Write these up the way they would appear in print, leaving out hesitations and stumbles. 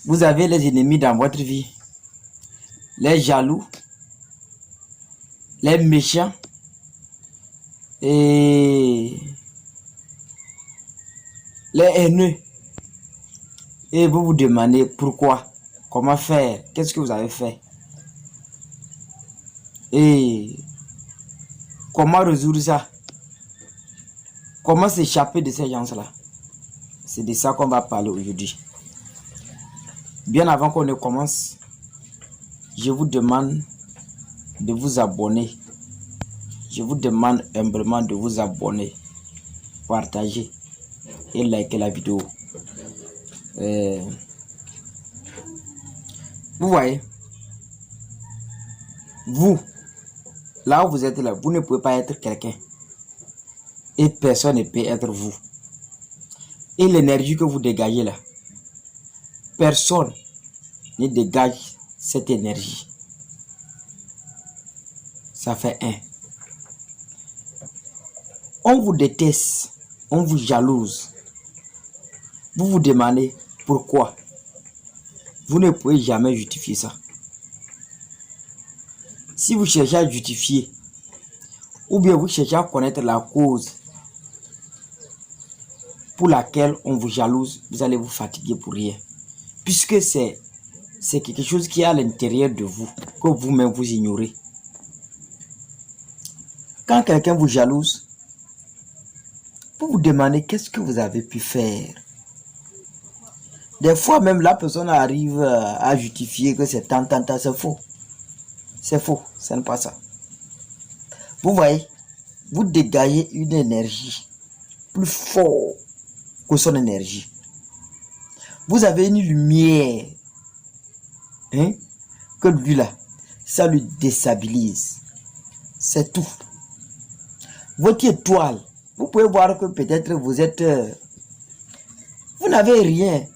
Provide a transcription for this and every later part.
Vous avez les ennemis dans votre vie. Les jaloux, les méchants et les haineux. Et vous vous demandez pourquoi, comment faire, qu'est-ce que vous avez fait et comment résoudre ça, comment s'échapper de ces gens-là. C'est de ça qu'on va parler aujourd'hui. Bien avant qu'on ne commence, je vous demande de vous abonner. Je vous demande humblement de vous abonner, partager et liker la vidéo. Vous voyez, vous, là où vous êtes là, vous ne pouvez pas être quelqu'un. Et personne ne peut être vous. Et l'énergie que vous dégagez là, personne ne dégage cette énergie. Ça fait un. On vous déteste, on vous jalouse. Vous vous demandez pourquoi. Vous ne pouvez jamais justifier ça. Si vous cherchez à justifier, ou bien vous cherchez à connaître la cause pour laquelle on vous jalouse, vous allez vous fatiguer pour rien. Puisque c'est quelque chose qui est à l'intérieur de vous, que vous-même vous ignorez. Quand quelqu'un vous jalouse, vous vous demandez qu'est-ce que vous avez pu faire. Des fois même la personne arrive à justifier que c'est tant, c'est faux. C'est faux, ce n'est pas ça. Vous voyez, vous dégagez une énergie plus forte que son énergie. Vous avez une lumière, que lui là, ça lui déstabilise. C'est tout. Votre étoile, vous pouvez voir que peut-être vous êtes... vous n'avez rien.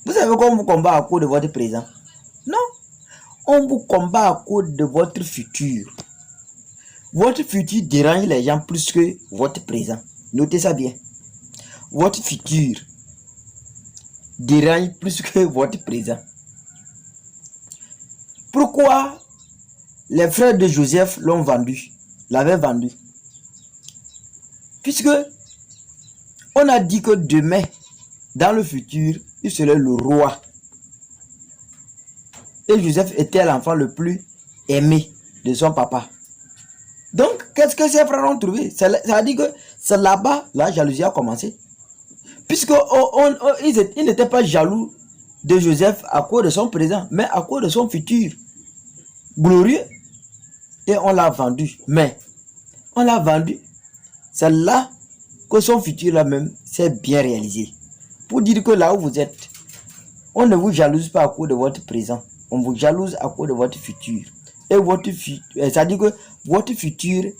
Vous savez qu'on vous combat à cause de votre présent? Non. On vous combat à cause de votre futur. Votre futur dérange les gens plus que votre présent. Notez ça bien. Votre futur dérange plus que votre présent. Pourquoi les frères de Joseph l'ont vendu, l'avaient vendu? Puisque on a dit que demain, dans le futur, il serait le roi. Et Joseph était l'enfant le plus aimé de son papa. Donc, qu'est-ce que ces frères ont trouvé? Ça a dit que c'est là-bas, la jalousie a commencé. Puisque ils n'étaient pas jaloux de Joseph à cause de son présent, mais à cause de son futur glorieux. Et on l'a vendu. Mais, on l'a vendu. C'est là que son futur là même s'est bien réalisé. Pour dire que là où vous êtes, on ne vous jalouse pas à cause de votre présent. On vous jalouse à cause de votre futur. Et votre futur, c'est-à-dire que votre futur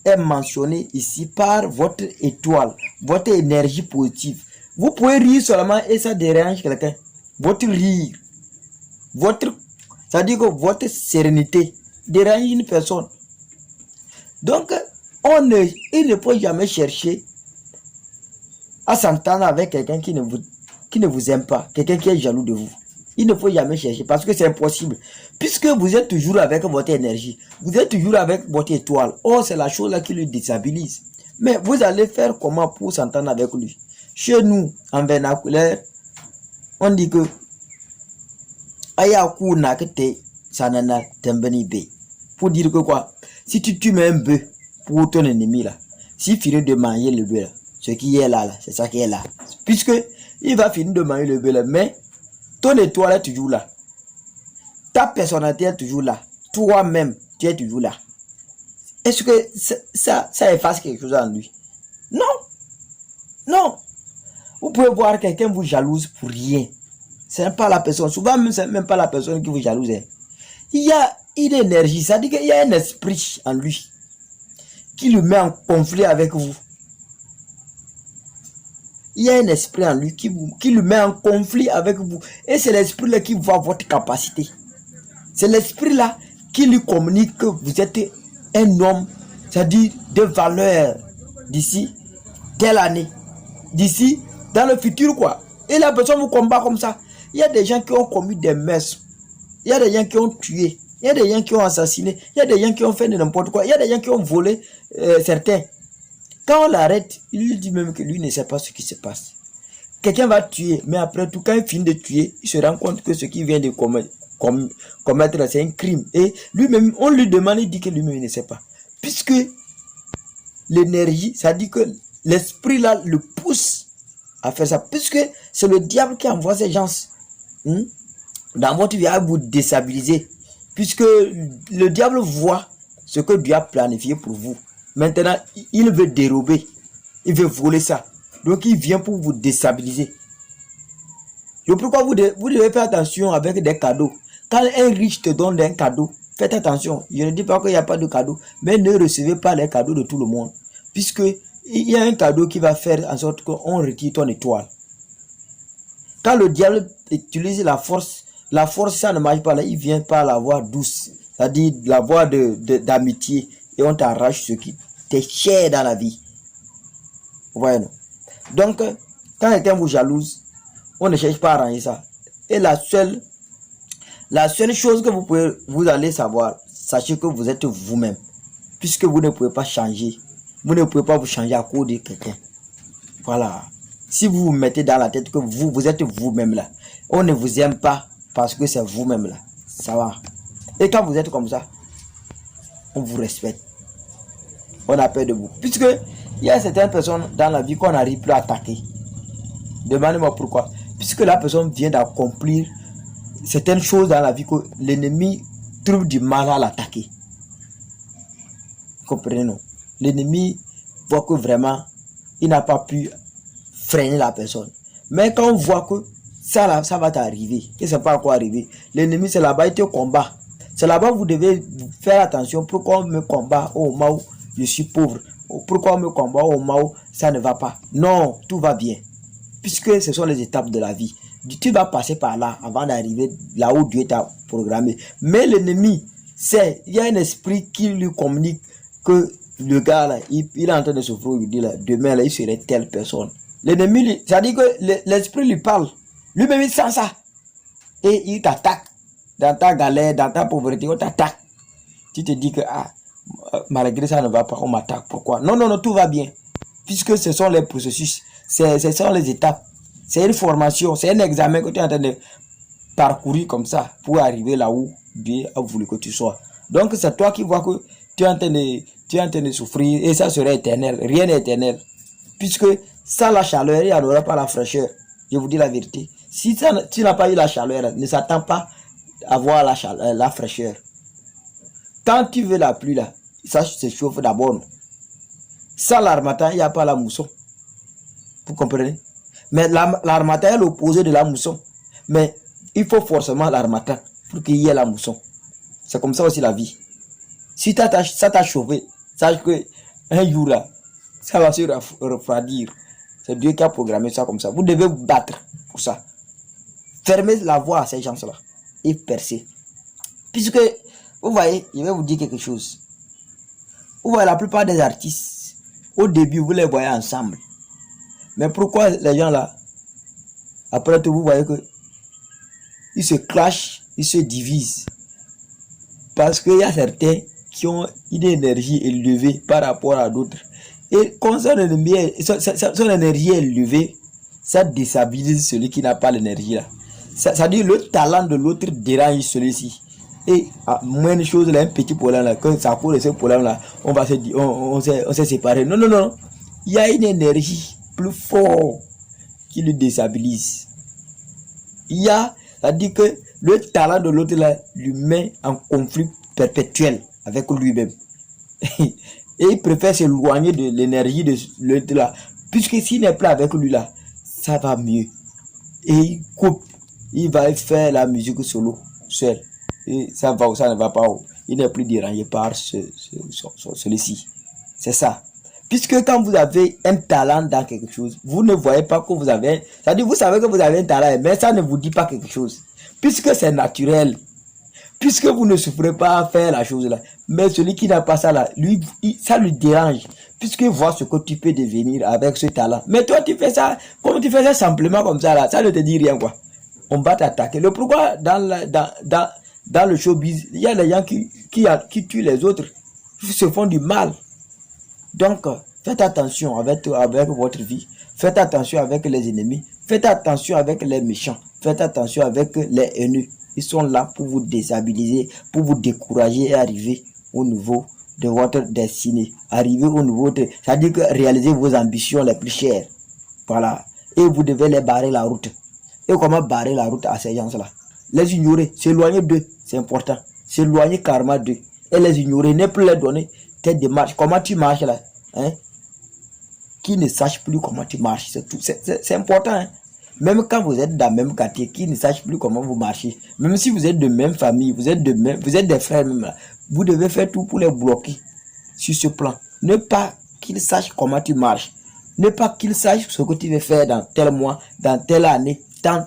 est mentionné ici par votre étoile, votre énergie positive. Vous pouvez rire seulement et ça dérange quelqu'un. Votre rire, c'est-à-dire que votre sérénité dérange une personne. Donc, il ne faut jamais chercher à s'entendre avec quelqu'un qui ne vous aime pas, quelqu'un qui est jaloux de vous. Il ne faut jamais chercher parce que c'est impossible. Puisque vous êtes toujours avec votre énergie, vous êtes toujours avec votre étoile. Oh, c'est la chose là qui le déstabilise. Mais vous allez faire comment pour s'entendre avec lui? Chez nous, en vernaculaire, on dit que Ayaku nakete sanana tembeni be. Pour dire que quoi? Si tu tues un bœuf pour ton ennemi là, s'il finit de manger le bœuf là, ce qui est là, c'est ça qui est là. Puisque il va finir de manger le bœuf là, mais ton étoile est toujours là. Ta personnalité est toujours là. Toi-même, tu es toujours là. Est-ce que ça efface quelque chose en lui? Non. Non. Vous pouvez voir quelqu'un vous jalouse pour rien. Ce n'est pas la personne. Souvent, même, ce n'est même pas la personne qui vous jalouse. Il y a une énergie. Ça dit qu'il y a un esprit en lui qui le met en conflit avec vous. Il y a un esprit en lui qui le met en conflit avec vous. Et c'est l'esprit-là qui voit votre capacité. C'est l'esprit-là qui lui communique que vous êtes un homme, c'est-à-dire de valeur d'ici telle année. D'ici, dans le futur, quoi. Et la personne vous combat comme ça. Il y a des gens qui ont commis des meurtres. Il y a des gens qui ont tué. Il y a des gens qui ont assassiné. Il y a des gens qui ont fait n'importe quoi. Il y a des gens qui ont volé certains. Quand on l'arrête, il lui dit même que lui ne sait pas ce qui se passe. Quelqu'un va tuer, mais après tout, quand il finit de tuer, il se rend compte que ce qu'il vient de commettre, c'est un crime. Et lui-même, on lui demande, il dit que lui-même ne sait pas. Puisque l'énergie, ça dit que l'esprit là le pousse à faire ça. Puisque c'est le diable qui envoie ces gens dans votre vie à vous déstabiliser. Puisque le diable voit ce que Dieu a planifié pour vous. Maintenant, il veut dérober. Il veut voler ça. Donc, il vient pour vous déstabiliser. Donc, pourquoi vous devez faire attention avec des cadeaux. Quand un riche te donne un cadeau, faites attention. Je ne dis pas qu'il n'y a pas de cadeau, mais ne recevez pas les cadeaux de tout le monde. Puisque il y a un cadeau qui va faire en sorte qu'on retire ton étoile. Quand le diable utilise la force, ça ne marche pas là. Il vient par la voie douce. C'est-à-dire la voie d'amitié. Et on t'arrache ce qui t'est cher dans la vie. Vous voyez, non? Donc, quand quelqu'un vous jalouse, on ne cherche pas à arranger ça. Et la seule chose que vous allez savoir, sachez que vous êtes vous-même. Puisque vous ne pouvez pas changer. Vous ne pouvez pas vous changer à cause de quelqu'un. Voilà. Si vous vous mettez dans la tête que vous êtes vous-même là, on ne vous aime pas parce que c'est vous-même là. Ça va. Et quand vous êtes comme ça, on vous respecte. On a peur de vous. Puisque il y a certaines personnes dans la vie qu'on n'arrive plus à attaquer. Demandez-moi pourquoi. Puisque la personne vient d'accomplir certaines choses dans la vie que l'ennemi trouve du mal à l'attaquer. Comprenez, non? L'ennemi voit que vraiment, il n'a pas pu freiner la personne. Mais quand on voit que ça va t'arriver, que ça ne va pas encore arriver, l'ennemi, c'est là-bas, il te combat. C'est là-bas que vous devez faire attention. Pourquoi on me combat au moment où je suis pauvre? Pourquoi on me combat au moment où ça ne va pas? Non, tout va bien. Puisque ce sont les étapes de la vie. Tu vas passer par là avant d'arriver là où Dieu t'a programmé. Mais l'ennemi, il y a un esprit qui lui communique que le gars là, il est en train de souffrir, il dit là, demain là, il serait telle personne. L'ennemi, ça dit que l'esprit lui parle. Lui-même, il sent ça. Et il t'attaque. Dans ta galère, dans ta pauvreté, on t'attaque. Tu te dis que, malgré ça ne va pas, on m'attaque. Pourquoi? Non, tout va bien. Puisque ce sont les processus, ce sont les étapes. C'est une formation, c'est un examen que tu es en train de parcourir comme ça pour arriver là où Dieu a voulu que tu sois. Donc c'est toi qui vois que tu es en train de souffrir et ça serait éternel. Rien n'est éternel. Puisque sans la chaleur, il n'y en aura pas la fraîcheur. Je vous dis la vérité. Si tu n'as pas eu la chaleur, ne s'attends pas à avoir la fraîcheur. Quand tu veux la pluie là, ça se chauffe d'abord. Sans l'armatan, il n'y a pas la mousson. Vous comprenez? Mais l'armatan est l'opposé de la mousson. Mais il faut forcément l'armatan pour qu'il y ait la mousson. C'est comme ça aussi la vie. Si ça t'a chauffé, sache que un jour là, ça va se refroidir. C'est Dieu qui a programmé ça comme ça. Vous devez vous battre pour ça. Fermez la voie à ces gens-là et percez. Puisque, vous voyez, je vais vous dire quelque chose. Vous voyez, la plupart des artistes, au début, vous les voyez ensemble. Mais pourquoi les gens là, après tout, vous voyez que ils se clashent, ils se divisent. Parce qu'il y a certains qui ont une énergie élevée par rapport à d'autres. Et quand son énergie est élevée, ça déstabilise celui qui n'a pas l'énergie là. Ça dit le talent de l'autre dérange celui-ci. Et à moins de choses, là, un petit problème là, quand ça cause de ce problème là, on va se dire, on s'est séparés. Non. Il y a une énergie plus forte qui le déstabilise. Ça dit que le talent de l'autre là lui met en conflit perpétuel avec lui-même. Et il préfère s'éloigner de l'énergie de l'autre là. Puisque s'il n'est pas avec lui là, ça va mieux. Et il coupe. Il va faire la musique solo, seul. Et ça ne va pas. Il n'est plus dérangé par celui-ci. C'est ça. Puisque quand vous avez un talent dans quelque chose, vous ne voyez pas que vous avez... C'est-à-dire, vous savez que vous avez un talent, mais ça ne vous dit pas quelque chose. Puisque c'est naturel. Puisque vous ne souffrez pas à faire la chose là. Mais celui qui n'a pas ça là, lui, ça lui dérange. Puisqu'il voit ce que tu peux devenir avec ce talent. Mais toi, tu fais ça, comme tu fais ça simplement comme ça là, ça ne te dit rien quoi. on va t'attaquer. Le pourquoi dans le showbiz, il y a des gens qui tuent les autres, qui se font du mal. Donc, faites attention avec votre vie. Faites attention avec les ennemis. Faites attention avec les méchants. Faites attention avec les haineux. Ils sont là pour vous déstabiliser, pour vous décourager et arriver au niveau de votre destinée. Arriver au niveau de... C'est-à-dire que réaliser vos ambitions les plus chères. Voilà. Et vous devez les barrer la route. Et comment barrer la route à ces gens-là? Les ignorer, s'éloigner d'eux, c'est important. S'éloigner carrément d'eux. Et les ignorer, ne plus leur donner tes démarches. Comment tu marches là? Hein? Qui ne sache plus comment tu marches, c'est tout. C'est important. Hein? Même quand vous êtes dans le même quartier, qui ne sache plus comment vous marchez. Même si vous êtes de même famille, vous êtes des frères même là. Vous devez faire tout pour les bloquer sur ce plan. Ne pas qu'ils sachent comment tu marches. Ne pas qu'ils sachent ce que tu veux faire dans tel mois, dans telle année, tant.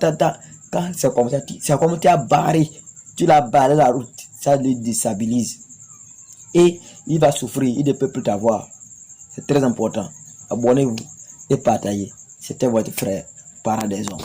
Quand c'est comme ça, c'est comme tu as barré. Tu l'as barré la route. Ça le déstabilise. Et il va souffrir, il ne peut plus t'avoir. C'est très important. Abonnez-vous et partagez. C'était votre frère, Paradaison.